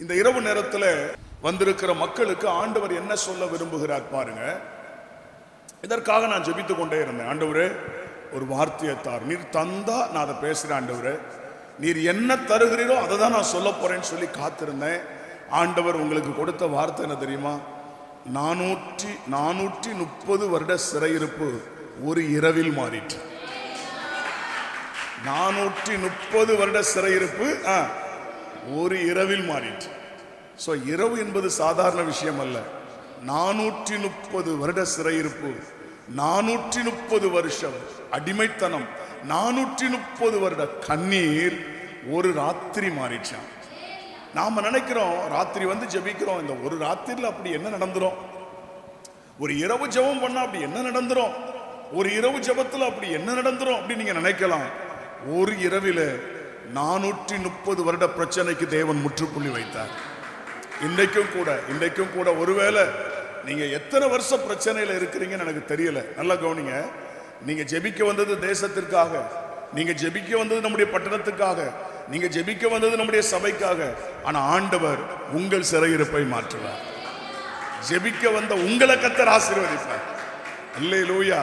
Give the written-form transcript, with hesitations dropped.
இந்த இரவு நேரத்தில் வந்திருக்கிற மக்களுக்கு ஆண்டவர் என்ன சொல்ல விரும்புகிறார் பாருங்க. இதற்காக நான் ஜெபித்துக் கொண்டே இருந்தேன். ஆண்டவரே, ஒரு வார்த்தையை தார், நீர் தந்தா நான் அதை பேசுறேன். ஆண்டவரே, நீர் என்ன தருகிறீரோ அதை தான் நான் சொல்ல போறேன்னு சொல்லி காத்திருந்தேன். ஆண்டவர் உங்களுக்கு கொடுத்த வார்த்தை என்ன தெரியுமா? 430 வருட சிறையிருப்பு ஒரு இரவில் மாறிற்று. 430 வருட சிறையிருப்பு ஒரு இரவில் மாறிற்று. சோ இரவு என்பது சாதாரண விஷயம் அல்ல. 430 வருட சிறையிருப்பு, 430 வருஷம் அடிமைத்தனம், 430 வருட கண்ணீர் ஒரு ராத்திரி மாறிச்சான். நாம நினைக்கிறோம் ராத்திரி வந்து ஜெபிக்கிறோம், இந்த ஒரு ராத்திரியில் அப்படி என்ன நடந்துரும்? ஒரு இரவு ஜெபம் பண்ணா அப்படி என்ன நடந்துரும்? ஒரு இரவு ஜெபத்தில் அப்படி என்ன நடந்துரும் அப்படி நீங்க நினைக்கலாம். ஒரு இரவில 430 வருட பிரச்சனைக்கு தேவன் முற்றுப்புள்ளி வைத்தார். இன்றைக்கும் கூட ஒருவேளை நீங்க எத்தனை வருஷம் பிரச்சனையில இருக்கிறீங்கன்னு எனக்கு தெரியல. நல்லா கவனிங்க. நீங்க ஜெபிக்க வந்தது தேசத்திற்காக, நீங்க ஜெபிக்க வந்தது நம்முடைய பட்டணத்துக்காக, நீங்க ஜெபிக்க வந்தது நம்முடைய சபைக்காக. ஆனா ஆண்டவர் உங்கள் சிறையிருப்பை மாற்றுவார். ஜெபிக்க வந்த உங்களை கர்த்தர் ஆசீர்வதிப்பார். அல்லேலூயா.